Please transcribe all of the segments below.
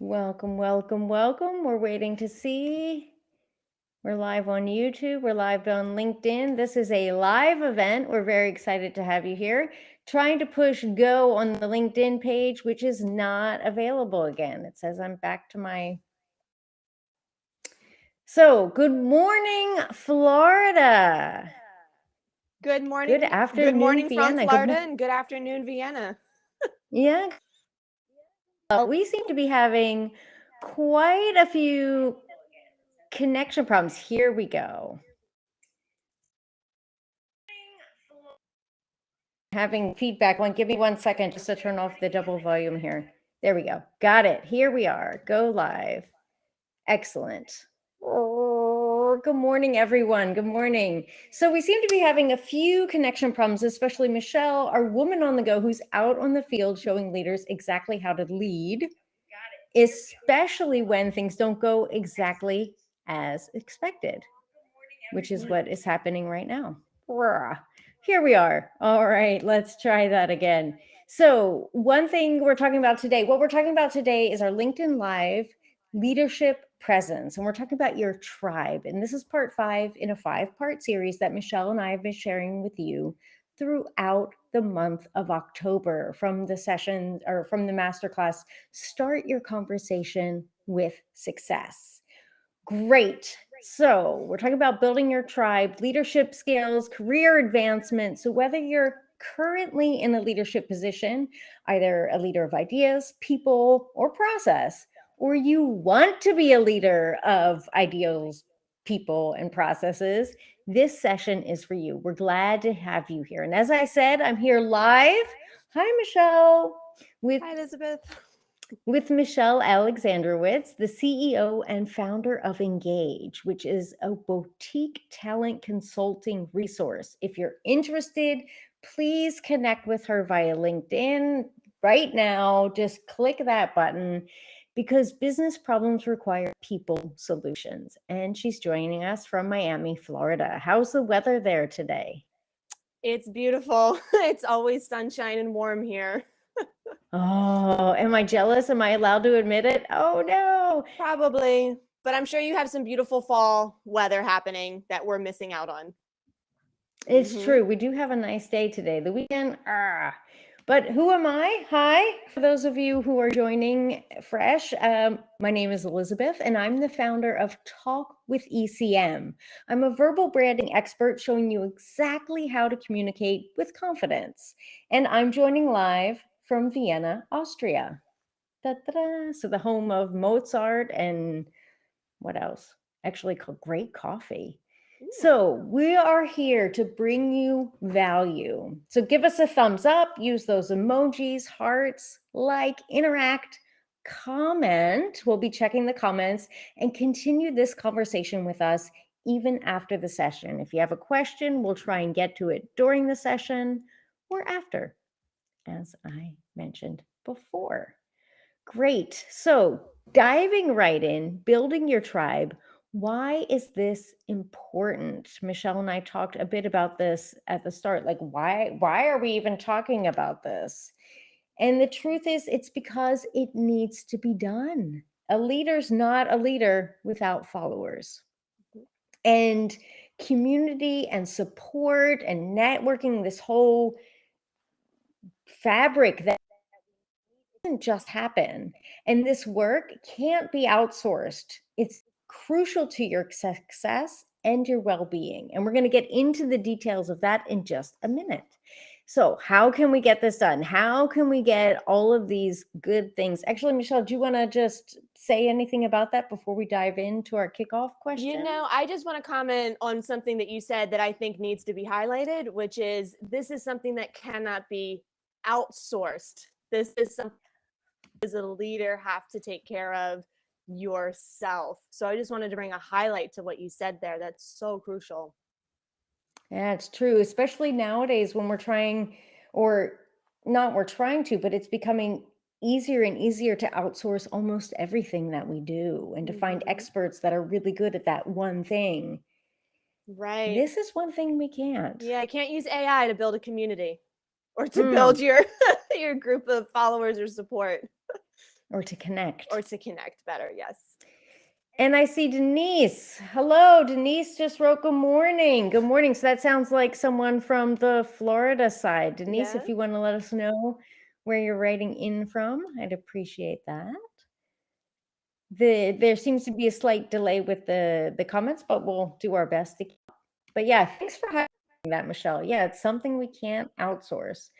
Welcome, welcome, welcome. We're waiting to see. We're live on YouTube. We're live on LinkedIn. This is a live event. We're very excited to have you here. Trying to push go on the LinkedIn page, which is not available again. It says I'm back to my... So, good morning, Florida. Good morning. Good afternoon, Good morning Vienna. from Florida, and good afternoon, Vienna. Yeah. We seem to be having quite a few connection problems. Here we go. Having feedback. Give me 1 second just to turn off the double volume here. There we go. Got it. Here we are. Go live. Excellent. Oh, good morning, everyone. Good morning. So we seem to be having a few connection problems, especially Michelle, our woman on the go, who's out on the field showing leaders exactly how to lead, especially when things don't go exactly as expected, which is what is happening right now. Here we are. All right, let's try that again. So one thing we're talking about today, what we're talking about today is our LinkedIn Live leadership presence. And we're talking about your tribe. And this is part 5 in a 5-part series that Michelle and I have been sharing with you throughout the month of October, from the session or from the masterclass, Start Your Conversation with Success. Great. So we're talking about building your tribe, leadership skills, career advancement. So whether you're currently in a leadership position, either a leader of ideas, people, or process, or you want to be a leader of ideals, people, and processes, this session is for you. We're glad to have you here. And as I said, I'm here live. Hi, Michelle. Hi, Elizabeth. With Michelle Alexandrowicz, the CEO and founder of Engage, which is a boutique talent consulting resource. If you're interested, please connect with her via LinkedIn right now. Just click that button, because business problems require people solutions. And she's joining us from Miami, Florida. How's the weather there today? It's beautiful. It's always sunshine and warm here. Oh, am I jealous? Am I allowed to admit it? Oh, no. Probably, but I'm sure you have some beautiful fall weather happening that we're missing out on. It's true. We do have a nice day today. The weekend, but who am I? Hi, for those of you who are joining fresh, my name is Elizabeth, and I'm the founder of Talk with ECM. I'm a verbal branding expert showing you exactly how to communicate with confidence. And I'm joining live from Vienna, Austria. Da-da-da. So the home of Mozart and what else? Actually, great coffee. So we are here to bring you value. So give us a thumbs up, use those emojis, hearts, like, interact, comment. We'll be checking the comments and continue this conversation with us even after the session. If you have a question, we'll try and get to it during the session or after, as I mentioned before. Great. So diving right in, building your tribe. Why is this important? Michelle and I talked a bit about this at the start. Like, why are we even talking about this? And the truth is, it's because it needs to be done. A leader's not a leader without followers. And community and support and networking, this whole fabric that doesn't just happen. And this work can't be outsourced. It's crucial to your success and your well-being. And we're going to get into the details of that in just a minute. So how can we get this done? How can we get all of these good things? Actually, Michelle, do you want to just say anything about that before we dive into our kickoff question? You know, I just want to comment on something that you said that I think needs to be highlighted, which is this is something that cannot be outsourced. This is something as a leader have to take care of yourself. So I just wanted to bring a highlight to what you said there. That's so crucial. Yeah, it's true, especially nowadays when we're trying, or not we're trying to, but it's becoming easier and easier to outsource almost everything that we do and to find experts that are really good at that one thing. Right. This is one thing we can't. Yeah, I can't use AI to build a community or to build your your group of followers or support. Or to connect. Or to connect better, yes. And I see Denise. Hello, Denise just wrote good morning. Good morning. So that sounds like someone from the Florida side. Denise, Yeah. if you want to let us know where you're writing in from, I'd appreciate that. There seems to be a slight delay with the comments, but we'll do our best to keep up. But yeah, thanks for having that, Michelle. Yeah, it's something we can't outsource.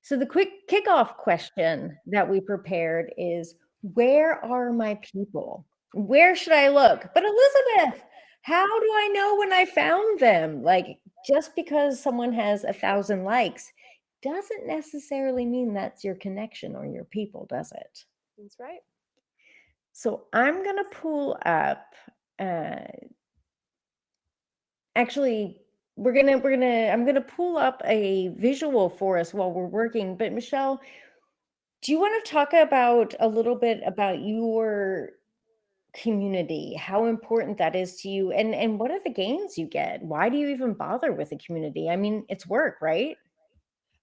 So the quick kickoff question that we prepared is, where are my people? Where should I look? But Elizabeth, how do I know when I found them? Like, just because someone has 1,000 likes doesn't necessarily mean that's your connection or your people, does it? That's right. So I'm going to pull up, actually, I'm going to pull up a visual for us while we're working. But Michelle, do you want to talk about a little bit about your community, how important that is to you, and what are the gains you get? Why do you even bother with a community? I mean, it's work, right?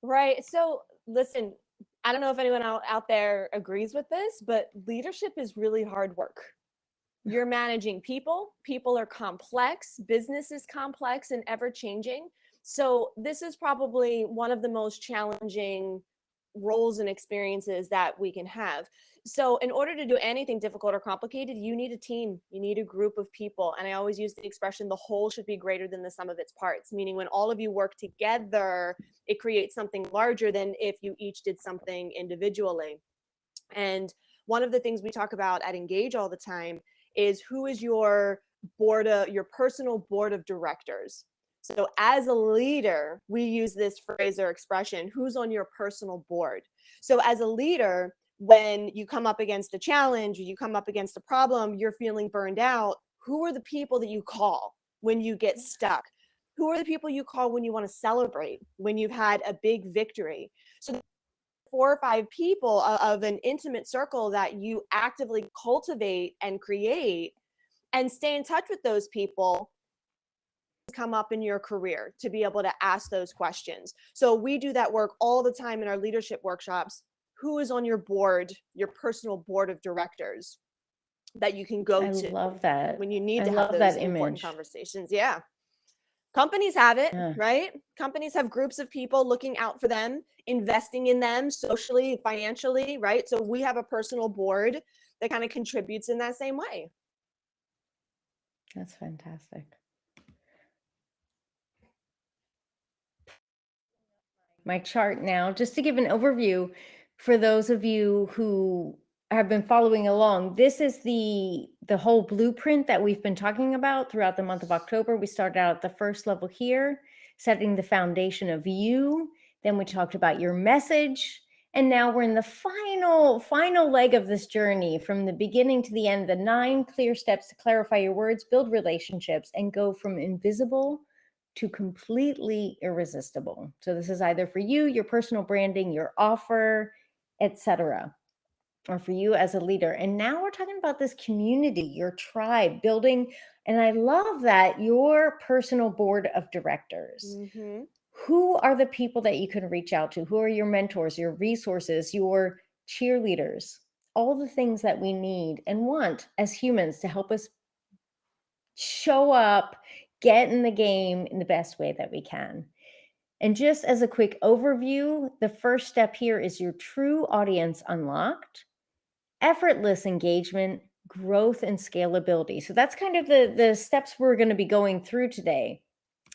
Right. So listen, I don't know if anyone out there agrees with this, but leadership is really hard work. You're managing people. People are complex. Business is complex and ever changing. So this is probably one of the most challenging roles and experiences that we can have. So in order to do anything difficult or complicated, you need a team, you need a group of people. And I always use the expression, the whole should be greater than the sum of its parts, meaning when all of you work together, it creates something larger than if you each did something individually. And one of the things we talk about at Engage all the time is, who is your your personal board of directors. So as a leader, we use this phrase or expression, who's on your personal board. So as a leader, when you come up against a challenge, or you come up against a problem, you're feeling burned out, who are the people that you call when you get stuck? Who are the people you call when you want to celebrate, when you've had a big victory? So 4 or 5 people of an intimate circle that you actively cultivate and create, and stay in touch with those people come up in your career to be able to ask those questions. So we do that work all the time in our leadership workshops. Who is on your board, your personal board of directors that you can go to love that when you need I to have love those that important image. conversations? Yeah. Companies have it, Yeah. right? Companies have groups of people looking out for them, investing in them socially, financially, right? So we have a personal board that kind of contributes in that same way. That's fantastic. My chart now, just to give an overview for those of you who have been following along. This is the whole blueprint that we've been talking about throughout the month of October. We started out at the first level here, setting the foundation of you. Then we talked about your message. And now we're in the final leg of this journey, from the beginning to the end, the 9 clear steps to clarify your words, build relationships, and go from invisible to completely irresistible. So this is either for you, your personal branding, your offer, etc., or for you as a leader. And now we're talking about this community, your tribe, building. And I love that, your personal board of directors. Mm-hmm. Who are the people that you can reach out to? Who are your mentors, your resources, your cheerleaders? All the things that we need and want as humans to help us show up, get in the game in the best way that we can. And just as a quick overview, the first step here is your true audience unlocked, effortless engagement, growth, and scalability. So that's kind of the steps we're going to be going through today,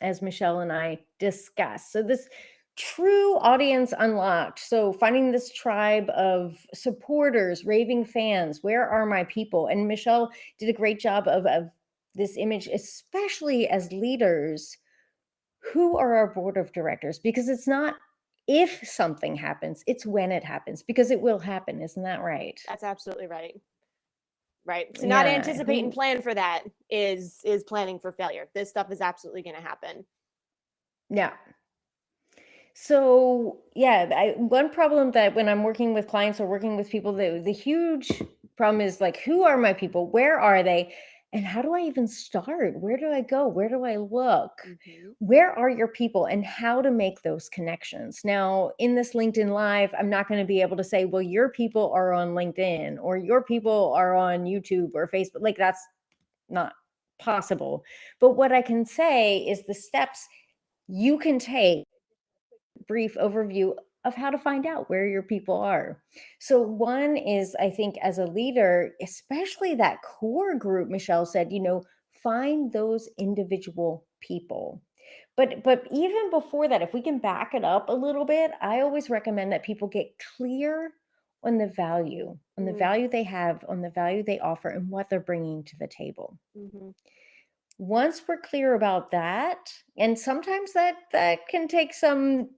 as Michelle and I discussed. So this true audience unlocked. So finding this tribe of supporters, raving fans, where are my people? And Michelle did a great job of this image, especially as leaders. Who are our board of directors? Because it's not if something happens, it's when it happens, because it will happen. Isn't that right? That's absolutely right. Right. To not anticipate and plan for that is planning for failure. This stuff is absolutely going to happen. Yeah. So yeah, one problem that when I'm working with clients or working with people, the huge problem is like, who are my people? Where are they? And how do I even start? Where do I go? Where do I look? Mm-hmm. Where are your people and how to make those connections? Now, in this LinkedIn Live, I'm not going to be able to say, well, your people are on LinkedIn or your people are on YouTube or Facebook. Like that's not possible. But what I can say is the steps you can take, brief overview of how to find out where your people are. So one is, I think, as a leader, especially that core group, Michelle said, find those individual people. But even before that, if we can back it up a little bit, I always recommend that people get clear on the value, they have, on the value they offer, and what they're bringing to the table. Mm-hmm. Once we're clear about that, and sometimes that can take some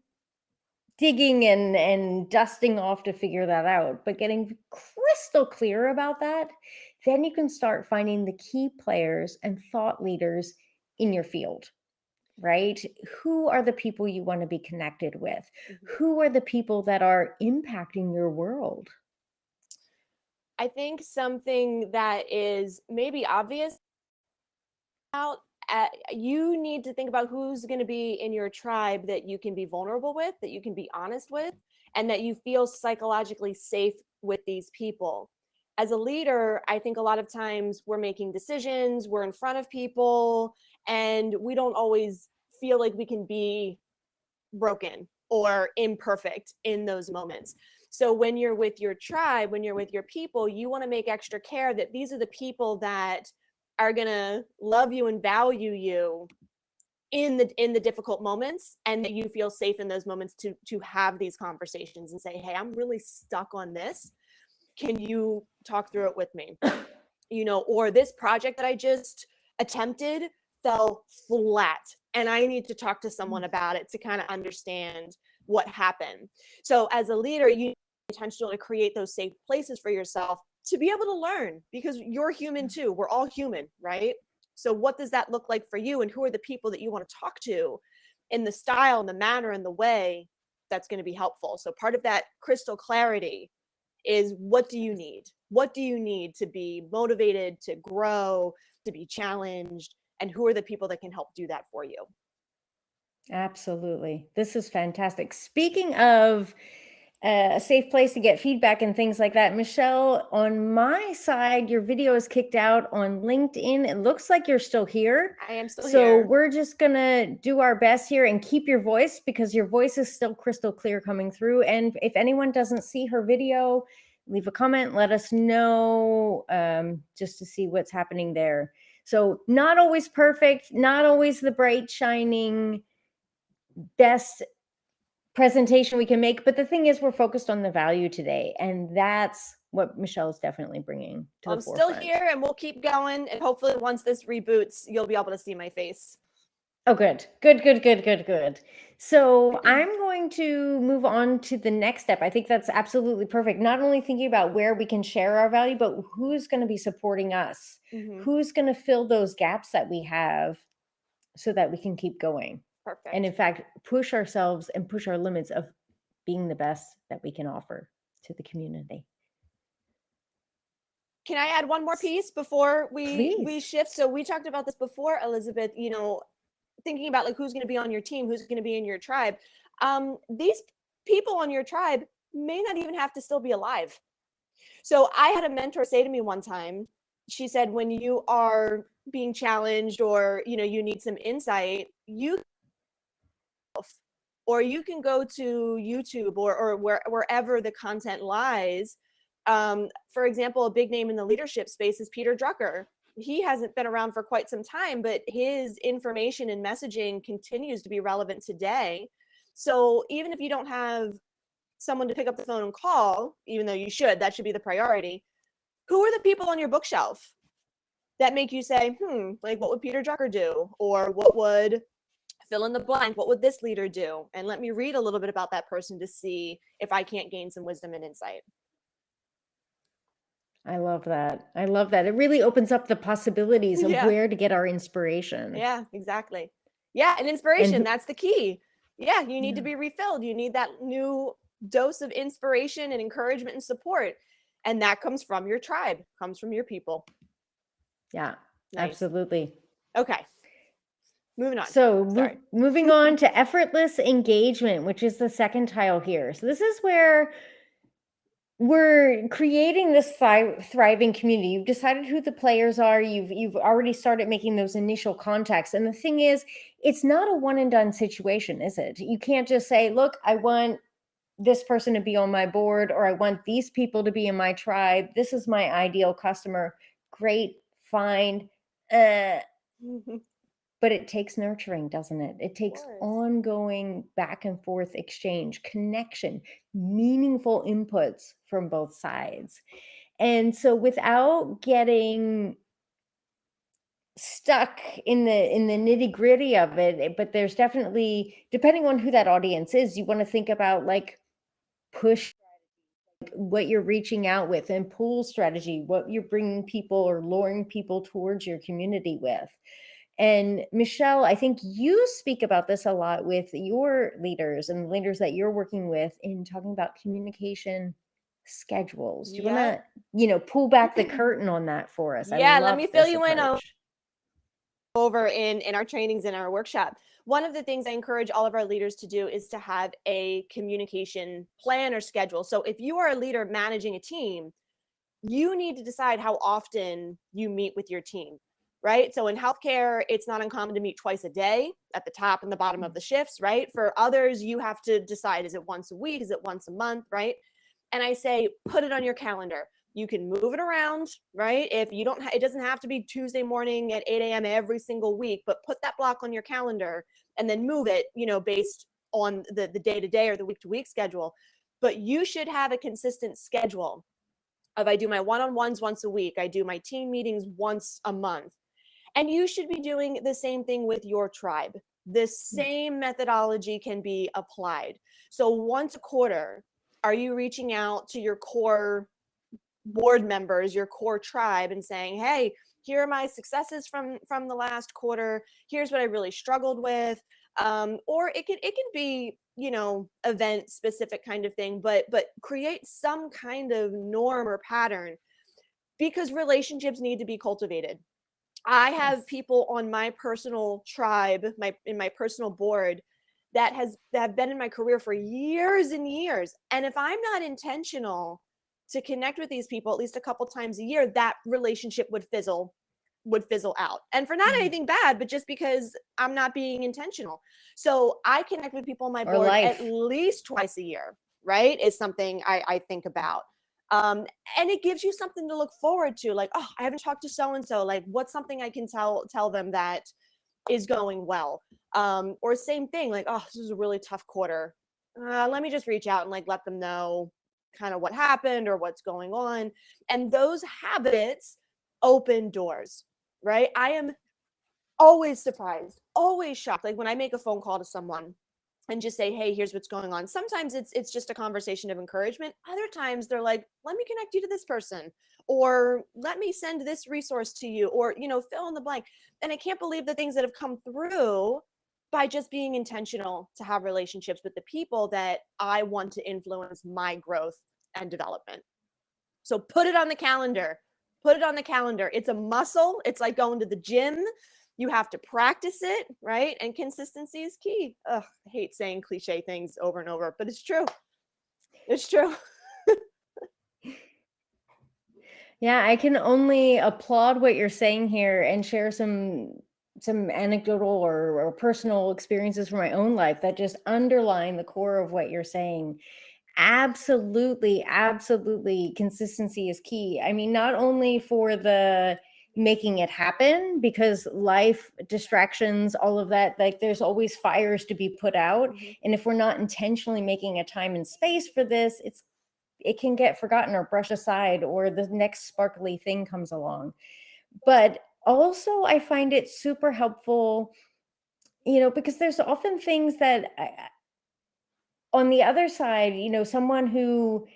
digging and dusting off to figure that out, but getting crystal clear about that, then you can start finding the key players and thought leaders in your field, right? Who are the people you want to be connected with? Mm-hmm. Who are the people that are impacting your world? I think something that is maybe obvious out, you need to think about who's going to be in your tribe that you can be vulnerable with, that you can be honest with, and that you feel psychologically safe with these people. As a leader, I think a lot of times we're making decisions, we're in front of people, and we don't always feel like we can be broken or imperfect in those moments. So when you're with your tribe, when you're with your people, you want to make extra care that these are the people that are going to love you and value you in the difficult moments, and that you feel safe in those moments to have these conversations and say, hey, I'm really stuck on this, can you talk through it with me? Or this project that I just attempted fell flat and I need to talk to someone about it to kind of understand what happened. So as a leader, you intentionally create those safe places for yourself to be able to learn, because you're human too. We're all human, right? So what does that look like for you, and who are the people that you want to talk to in the style and the manner and the way that's going to be helpful? So part of that crystal clarity is, what do you need? What do you need to be motivated, to grow, to be challenged? And who are the people that can help do that for you? Absolutely. This is fantastic. Speaking of a safe place to get feedback and things like that, Michelle, on my side, your video is kicked out on LinkedIn. It looks like you're still here. I am still So here. we're just going to do our best here and keep your voice, because your voice is still crystal clear coming through. And if anyone doesn't see her video, leave a comment, let us know, just to see what's happening there. So not always perfect, not always the bright, shining, best presentation we can make. But the thing is, we're focused on the value today. And that's what Michelle's definitely bringing to the forefront. I'm still here, and we'll keep going. And hopefully once this reboots, you'll be able to see my face. Oh, good. So I'm going to move on to the next step. I think that's absolutely perfect. Not only thinking about where we can share our value, but who's going to be supporting us, who's going to fill those gaps that we have so that we can keep going. Perfect. And in fact, push ourselves and push our limits of being the best that we can offer to the community. Can I add one more piece before we Please. shift? So we talked about this before, Elizabeth, thinking about like who's going to be on your team, who's going to be in your tribe. These people on your tribe may not even have to still be alive. So I had a mentor say to me one time, she said, when you are being challenged or, you need some insight, you can go to YouTube or wherever the content lies. For example, a big name in the leadership space is Peter Drucker. He hasn't been around for quite some time, but his information and messaging continues to be relevant today. So even if you don't have someone to pick up the phone and call, even though you should, that should be the priority, who are the people on your bookshelf that make you say, like, what would Peter Drucker do? Or what would fill in the blank? What would this leader do? And let me read a little bit about that person to see if I can't gain some wisdom and insight. I love that. It really opens up the possibilities of where to get our inspiration. Yeah, exactly. Yeah, and inspiration, that's the key. Yeah, you need to be refilled. You need that new dose of inspiration and encouragement and support. And that comes from your tribe, comes from your people. Yeah. Nice. Absolutely. Okay. Moving on. So Sorry. moving on to effortless engagement, which is the second tile here. So this is where we're creating this thriving community. You've decided who the players are. You've already started making those initial contacts. And the thing is, it's not a one and done situation, is it? You can't just say, look, I want this person to be on my board, or I want these people to be in my tribe. This is my ideal customer. Great, fine. But it takes nurturing, doesn't it? It takes ongoing back and forth exchange, connection, meaningful inputs from both sides. And so without getting stuck in the nitty gritty of it, but there's definitely, depending on who that audience is, you want to think about like push what you're reaching out with, and pull strategy, what you're bringing people or luring people towards your community with. And Michelle, I think you speak about this a lot with your leaders and leaders that you're working with in talking about communication schedules. Do you want to, pull back the curtain on that for us? Yeah, let me fill you in over in our trainings, in our workshop. One of the things I encourage all of our leaders to do is to have a communication plan or schedule. So if you are a leader managing a team, you need to decide how often you meet with your team, right? So in healthcare, it's not uncommon to meet twice a day at the top and the bottom of the shifts, right? For others, you have to decide, is it once a week? Is it once a month, right? And I say, put it on your calendar. You can move it around, right? If you don't, it doesn't have to be Tuesday morning at 8 a.m. every single week, but put that block on your calendar and then move it, based on the day-to-day or the week-to-week schedule. But you should have a consistent schedule of, I do my one-on-ones once a week. I do my team meetings once a month. And you should be doing the same thing with your tribe. The same methodology can be applied. So once a quarter, are you reaching out to your core board members, your core tribe, and saying, hey, here are my successes from the last quarter. Here's what I really struggled with. Or it can be, event specific kind of thing, but create some kind of norm or pattern, because relationships need to be cultivated. I have people on my personal tribe, in my personal board, that have been in my career for years and years. And if I'm not intentional to connect with these people at least a couple times a year, that relationship would fizzle out. And for not anything bad, but just because I'm not being intentional. So I connect with people on my board at least twice a year, right? Is something I think about. And it gives you something to look forward to. Like, oh, I haven't talked to so-and-so. Like, what's something I can tell them that is going well? Or same thing, like, oh, this is a really tough quarter. Let me just reach out and let them know kind of what happened or what's going on. And those habits open doors, right? I am always surprised, always shocked. Like when I make a phone call to someone and just say, hey, here's what's going on. Sometimes it's just a conversation of encouragement. Other times they're like, let me connect you to this person, or let me send this resource to you, or, fill in the blank. And I can't believe the things that have come through by just being intentional to have relationships with the people that I want to influence my growth and development. So put it on the calendar. Put it on the calendar. It's a muscle. It's like going to the gym. You have to practice it, right? And consistency is key. Ugh, I hate saying cliche things over and over, but it's true. It's true. Yeah, I can only applaud what you're saying here and share some anecdotal or personal experiences from my own life that just underline the core of what you're saying. Absolutely, consistency is key. I mean, not only for the making it happen, because life, distractions, all of that, like there's always fires to be put out. And if we're not intentionally making a time and space for this, it can get forgotten or brushed aside, or the next sparkly thing comes along. But also I find it super helpful, because there's often things that on the other side, someone who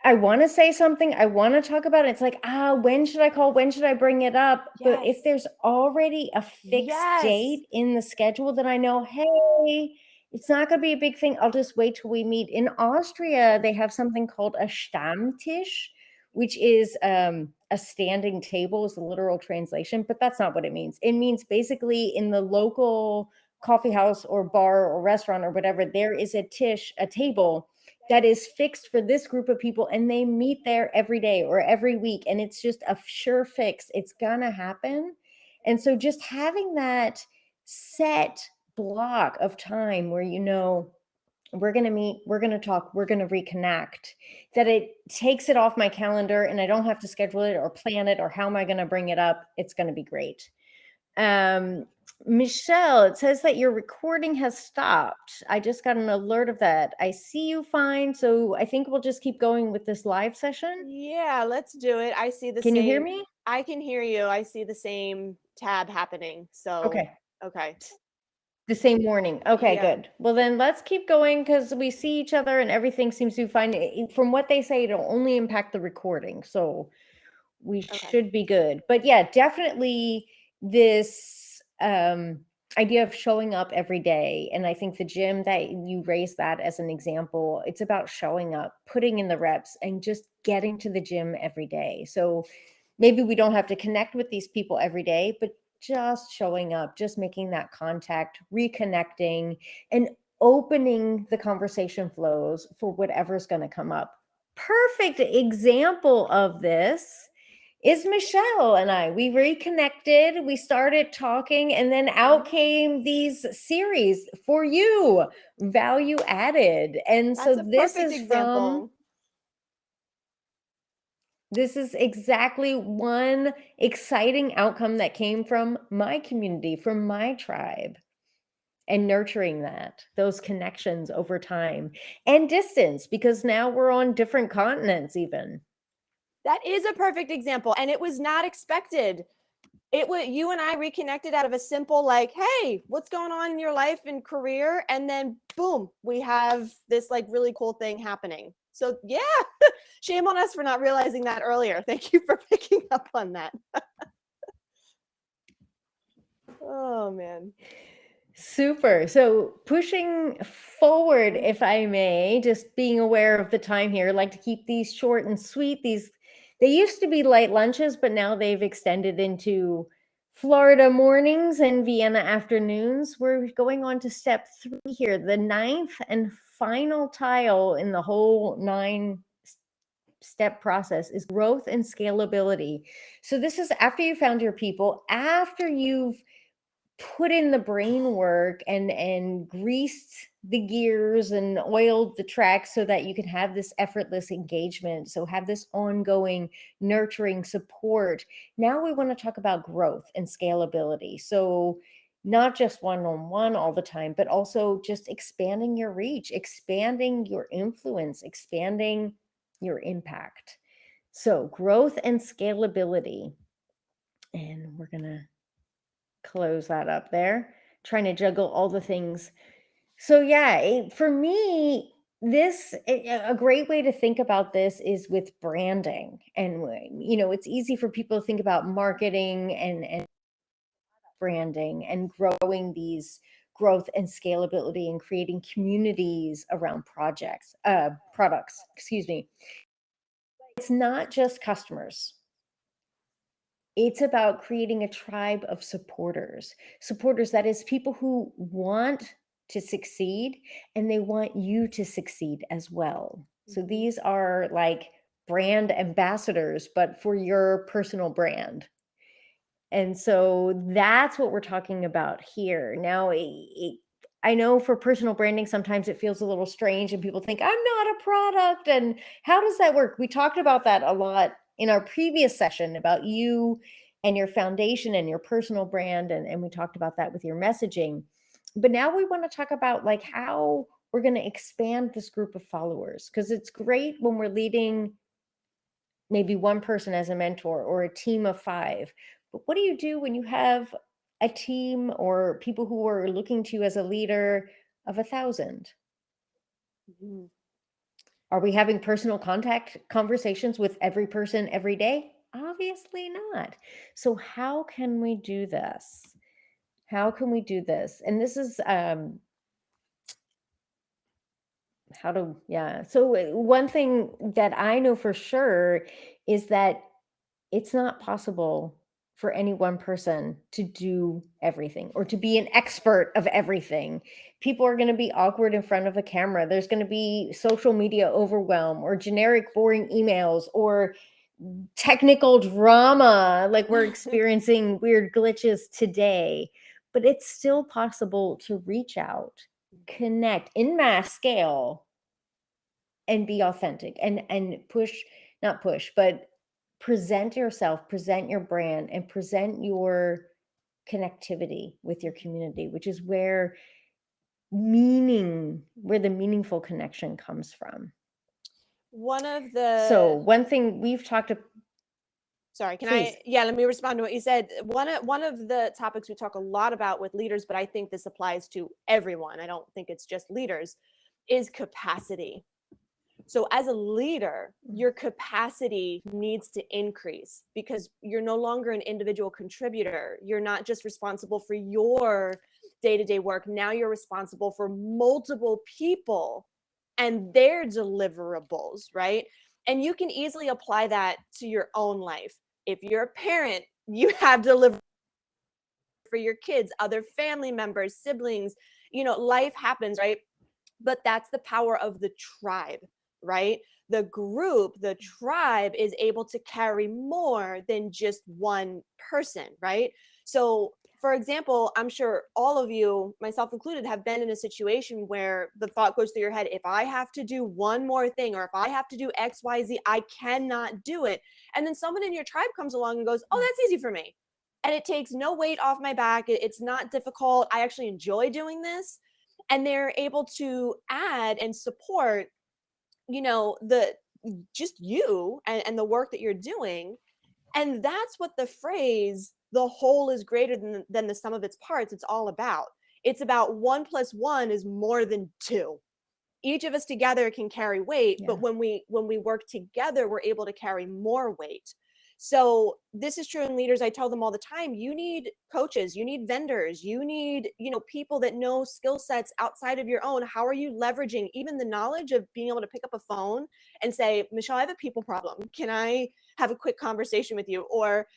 I want to say something, I want to talk about it. It's like, when should I call? When should I bring it up? But if there's already a fixed date in the schedule, then I know, hey, it's not going to be a big thing. I'll just wait till we meet. In Austria, they have something called a Stammtisch, which is a standing table is the literal translation, but that's not what it means. It means basically in the local coffee house or bar or restaurant or whatever, there is a table that is fixed for this group of people, and they meet there every day or every week, and it's just a sure fix. It's gonna happen. And so just having that set block of time where we're going to meet, we're going to talk, we're going to reconnect, that it takes it off my calendar and I don't have to schedule it or plan it or how am I going to bring it up? It's going to be great. Michelle, it says that your recording has stopped. I just got an alert of that. I see you fine. So I think we'll just keep going with this live session. Yeah, let's do it. I see the Can same. you hear me? I can hear you. I see the same tab happening. So, Okay. Okay. The same morning. Okay, Yeah. good. Well, then let's keep going because we see each other and everything seems to be fine. From what they say, it'll only impact the recording. So we should be good. But yeah, definitely this idea of showing up every day. And I think the gym that you raised that as an example, it's about showing up, putting in the reps, and just getting to the gym every day. So maybe we don't have to connect with these people every day, but just showing up, just making that contact, reconnecting, and opening the conversation flows for whatever's going to come up. Perfect example of this is Michelle and I. We reconnected, we started talking, and then out came these series for you, value added. And That's so a this perfect is example. this is exactly one exciting outcome that came from my community, from my tribe, and nurturing those connections over time and distance, because now we're on different continents even. That is a perfect example. And it was not expected. It was you and I reconnected out of a simple, like, hey, what's going on in your life and career? And then boom, we have this like really cool thing happening. So yeah, shame on us for not realizing that earlier. Thank you for picking up on that. Oh man. Super. So pushing forward, if I may, just being aware of the time here, like to keep these short and sweet. They used to be light lunches, but now they've extended into Florida mornings and Vienna afternoons. We're going on to step 3 here, the 9th and final tile in the whole 9-step process is growth and scalability. So this is after you found your people, after you've put in the brain work and greased the gears and oiled the tracks so that you can have this effortless engagement. So have this ongoing nurturing support. Now we want to talk about growth and scalability. So not just one-on-one all the time, but also just expanding your reach, expanding your influence, expanding your impact. So growth and scalability. And we're going to close that up there, trying to juggle all the things. So yeah, for me, a great way to think about this is with branding. And it's easy for people to think about marketing and branding and growing these growth and scalability and creating communities around products, excuse me. It's not just customers. It's about creating a tribe of supporters. Supporters, that is, people who want to succeed and they want you to succeed as well. So these are like brand ambassadors, but for your personal brand. And so that's what we're talking about here. Now, I know for personal branding, sometimes it feels a little strange and people think, I'm not a product. And how does that work? We talked about that a lot in our previous session about you and your foundation and your personal brand. And we talked about that with your messaging. But now we want to talk about like how we're going to expand this group of followers, because it's great when we're leading maybe one person as a mentor or a team of 5. But what do you do when you have a team or people who are looking to you as a leader of 1,000? Are we having personal contact conversations with every person every day? Obviously not. So how can we do this? How can we do this? And this is So one thing that I know for sure is that it's not possible for any one person to do everything or to be an expert of everything. People are going to be awkward in front of a camera. There's going to be social media overwhelm or generic boring emails or technical drama like we're experiencing weird glitches today. But it's still possible to reach out, connect in mass scale, and be authentic and not push, but present yourself, present your brand, and present your connectivity with your community, which is where the meaningful connection comes from. One of So the one thing we've talked about. Sorry, can Please. let me respond to what you said. One of the topics we talk a lot about with leaders, but I think this applies to everyone. I don't think it's just leaders, is capacity. So as a leader, your capacity needs to increase because you're no longer an individual contributor. You're not just responsible for your day-to-day work. Now you're responsible for multiple people and their deliverables, right? And you can easily apply that to your own life. If you're a parent, you have deliverables for your kids, other family members, siblings, life happens, right? But that's the power of the tribe, right? The group, the tribe is able to carry more than just one person, right? So, for example, I'm sure all of you, myself included, have been in a situation where the thought goes through your head, if I have to do one more thing, or if I have to do X, Y, Z, I cannot do it. And then someone in your tribe comes along and goes, oh, that's easy for me. And it takes no weight off my back. It's not difficult. I actually enjoy doing this. And they're able to add and support, the just you and the work that you're doing. And that's what the phrase, the whole is greater than the sum of its parts, it's all about. It's about 1 + 1 is more than 2. Each of us together can carry weight, but when we work together, we're able to carry more weight. So this is true in leaders. I tell them all the time, you need coaches, you need vendors, you need, people that know skill sets outside of your own. How are you leveraging even the knowledge of being able to pick up a phone and say, Michelle, I have a people problem. Can I have a quick conversation with you? Or,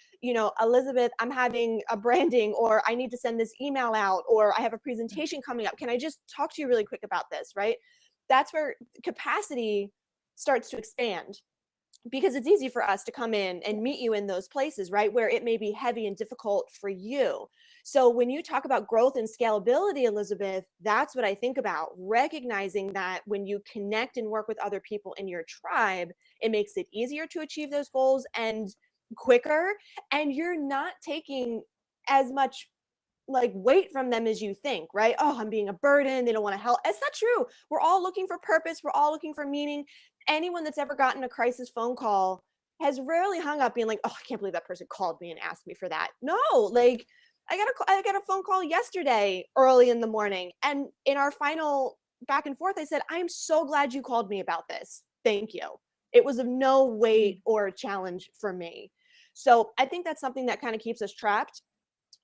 Elizabeth, I'm having a branding, or I need to send this email out, or I have a presentation coming up. Can I just talk to you really quick about this? Right? That's where capacity starts to expand, because it's easy for us to come in and meet you in those places, right, where it may be heavy and difficult for you. So when you talk about growth and scalability, Elizabeth, that's what I think about, recognizing that when you connect and work with other people in your tribe, it makes it easier to achieve those goals and quicker, and you're not taking as much weight from them as you think, right? Oh, I'm being a burden. They don't want to help. It's not true. We're all looking for purpose. We're all looking for meaning. Anyone that's ever gotten a crisis phone call has rarely hung up being like, oh, I can't believe that person called me and asked me for that. No, I got a phone call yesterday early in the morning. And in our final back and forth, I said, I am so glad you called me about this. Thank you. It was of no weight or challenge for me. So I think that's something that kind of keeps us trapped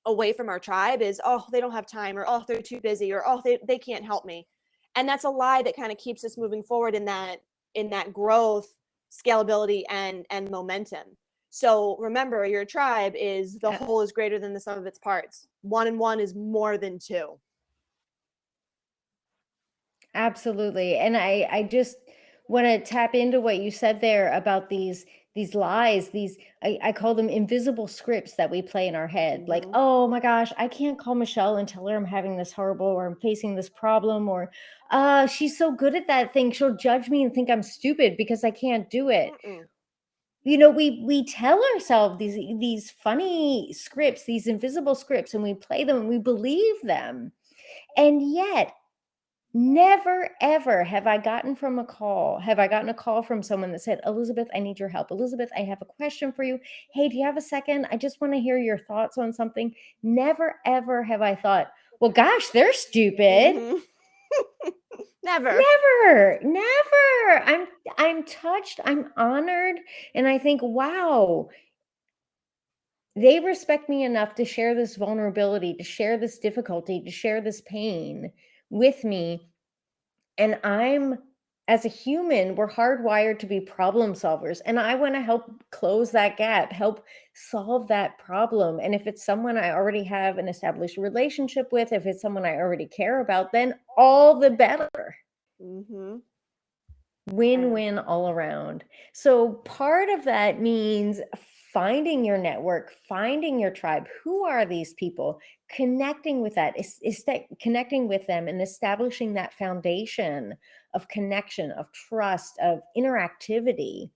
away from our tribe is, oh, they don't have time, or oh, they're too busy, or oh, they can't help me. And that's a lie that kind of keeps us moving forward in that growth, scalability, and momentum. So remember, your tribe is the whole is greater than the sum of its parts. 1 and 1 is more than 2. Absolutely. And I just want to tap into what you said there about these lies, I call them invisible scripts that we play in our head. Like, oh my gosh, I can't call Michelle and tell her I'm having this horrible, or I'm facing this problem, or she's so good at that thing, she'll judge me and think I'm stupid because I can't do it. We tell ourselves these funny scripts, these invisible scripts, and we play them and we believe them. And yet never, ever have I gotten a call from someone that said, Elizabeth, I need your help. Elizabeth, I have a question for you. Hey, do you have a second? I just want to hear your thoughts on something. Never, ever have I thought, well, gosh, they're stupid. Never. I'm touched. I'm honored. And I think, wow, they respect me enough to share this vulnerability, to share this difficulty, to share this pain with me. And I'm as a human, we're hardwired to be problem solvers. And I want to help close that gap, help solve that problem. And if it's someone I already have an established relationship with, if it's someone I already care about, then all the better. Mm-hmm. Win-win all around. So part of that means finding your network, finding your tribe. Who are these people? Connecting with that, connecting with them and establishing that foundation of connection, of trust, of interactivity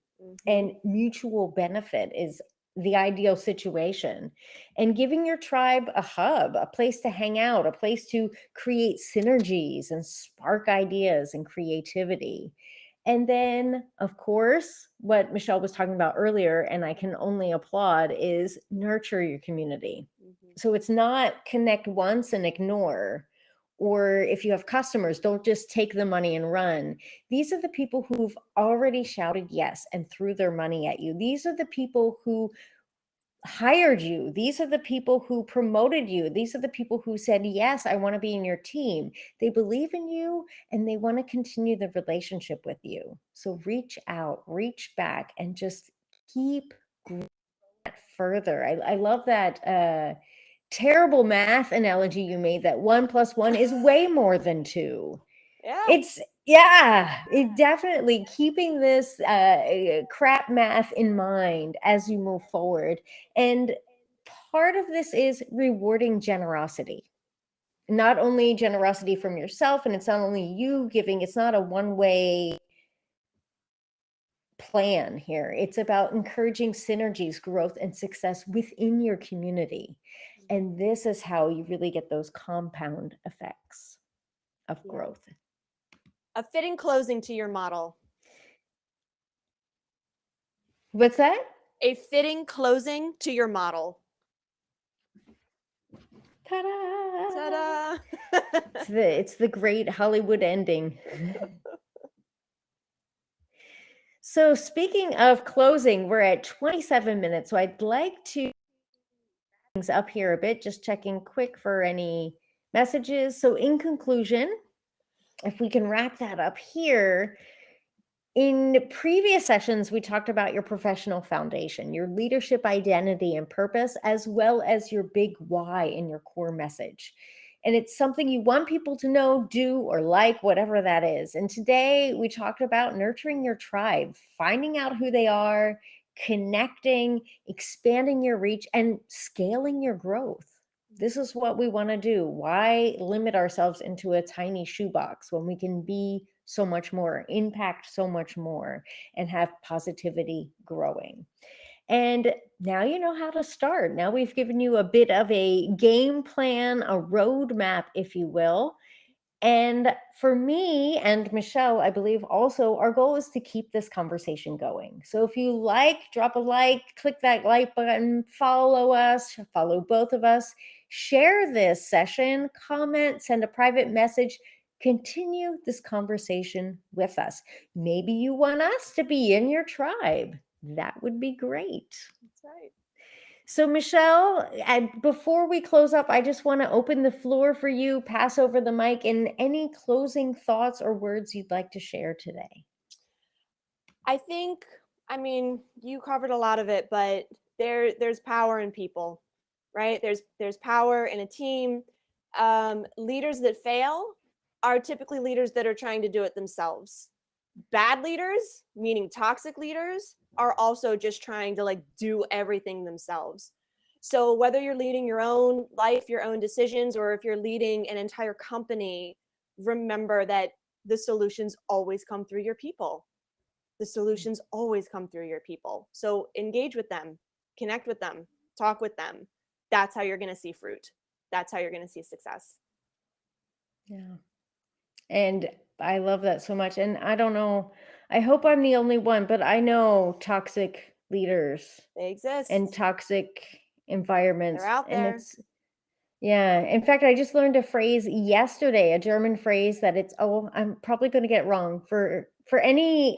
and mutual benefit is the ideal situation. And giving your tribe a hub, a place to hang out, a place to create synergies and spark ideas and creativity. And then, of course, what Michelle was talking about earlier, and I can only applaud, is nurture your community. So it's not connect once and ignore. Or if you have customers, don't just take the money and run. These are the people who've already shouted yes and threw their money at you. These are the people who hired you. These are the people who promoted you. These are the people who said, yes, I want to be in your team. They believe in you and they want to continue the relationship with you. So reach out, reach back, and just keep growing further. I love that terrible math analogy you made, that 1 + 1 is way more than 2. Yeah. It definitely keeping this crap math in mind as you move forward. And part of this is rewarding generosity. Not only generosity from yourself, and it's not only you giving, it's not a one-way plan here. It's about encouraging synergies, growth, and success within your community. And this is how you really get those compound effects of growth. A fitting closing to your model. What's that? A fitting closing to your model. Ta-da! Ta-da! It's the great Hollywood ending. So speaking of closing, we're at 27 minutes. So I'd like to things up here a bit, just checking quick for any messages. So in conclusion, if we can wrap that up here, in previous sessions, we talked about your professional foundation, your leadership identity and purpose, as well as your big why in your core message. And it's something you want people to know, do, or like, whatever that is. And today we talked about nurturing your tribe, finding out who they are, connecting, expanding your reach, and scaling your growth. This is what we want to do. Why limit ourselves into a tiny shoebox when we can be so much more, impact so much more, and have positivity growing? And now you know how to start. Now we've given you a bit of a game plan, a roadmap, if you will. And for me and Michelle, I believe also our goal is to keep this conversation going. So if you like, drop a like, click that like button, follow us, follow both of us, share this session, comment, send a private message, continue this conversation with us. Maybe you want us to be in your tribe. That would be great. That's right. So, Michelle, before we close up, I just want to open the floor for you, pass over the mic, and any closing thoughts or words you'd like to share today. I mean, you covered a lot of it, but there's power in people, right? There's power in a team. Leaders that fail are typically leaders that are trying to do it themselves. Bad leaders, meaning toxic leaders, are also just trying to like do everything themselves. So whether you're leading your own life, your own decisions, or if you're leading an entire company, remember that the solutions always come through your people. The solutions always come through your people. So engage with them, connect with them, talk with them. That's how you're going to see fruit. That's how you're going to see success. Yeah. And I love that so much. And I don't know, I hope I'm the only one, but I know toxic leaders They exist. and toxic environments. They're out there. Yeah. In fact, I just learned a phrase yesterday, a German phrase that I'm probably going to get wrong. For any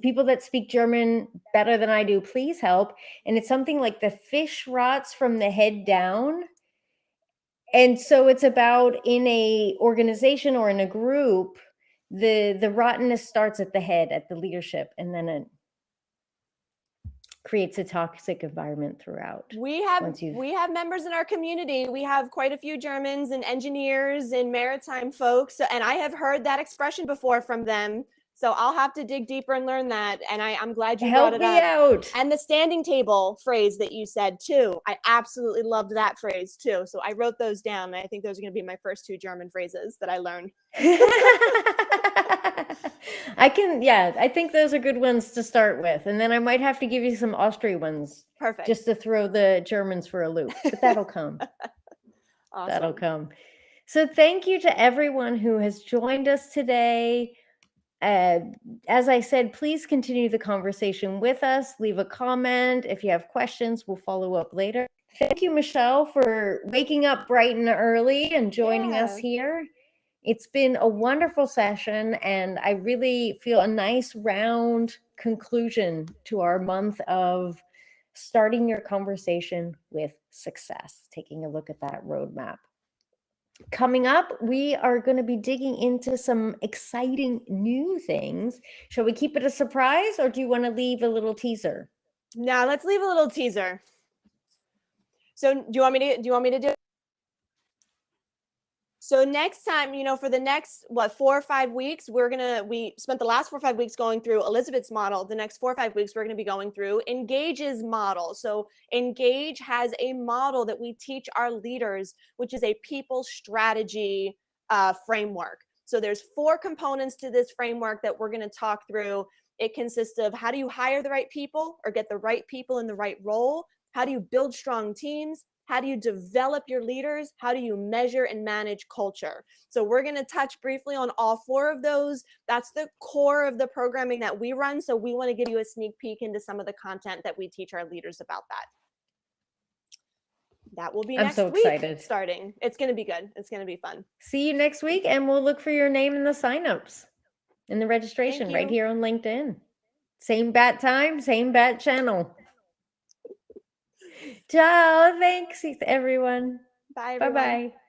people that speak German better than I do, please help. And it's something like the fish rots from the head down. And so it's about in a organization or in a group, the rottenness starts at the head, at the leadership, and then it creates a toxic environment throughout. We have members in our community. We have quite a few Germans and engineers and maritime folks, and I have heard that expression before from them. So I'll have to dig deeper and learn that. And I'm glad you brought it up. Help me out. And the standing table phrase that you said too, I absolutely loved that phrase too. So I wrote those down. And I think those are going to be my first 2 German phrases that I learned. I think those are good ones to start with. And then I might have to give you some Austrian ones. Perfect. Just to throw the Germans for a loop, but that'll come. Awesome. That'll come. So thank you to everyone who has joined us today. As I said, please continue the conversation with us. Leave a comment. If you have questions, we'll follow up later. Thank you, Michelle, for waking up bright and early and joining us here. It's been a wonderful session, and I really feel a nice round conclusion to our month of starting your conversation with success, taking a look at that roadmap. Coming up, we are going to be digging into some exciting new things. Shall we keep it a surprise, or do you want to leave a little teaser? No, let's leave a little teaser. So do you want me to do it? So next time, for the next, 4 or 5 weeks, we spent the last 4 or 5 weeks going through Elizabeth's model. The next 4 or 5 weeks, we're going to be going through Engage's model. So Engage has a model that we teach our leaders, which is a people strategy framework. So there's 4 components to this framework that we're going to talk through. It consists of how do you hire the right people or get the right people in the right role? How do you build strong teams? How do you develop your leaders? How do you measure and manage culture? So we're going to touch briefly on all 4 of those. That's the core of the programming that we run. So we want to give you a sneak peek into some of the content that we teach our leaders about that. That will be next week starting. It's going to be good. It's going to be fun. See you next week, and we'll look for your name in the signups, in the registration right here on LinkedIn. Same bat time, same bat channel. Ciao. Thanks, everyone. Bye, everyone. Bye-bye.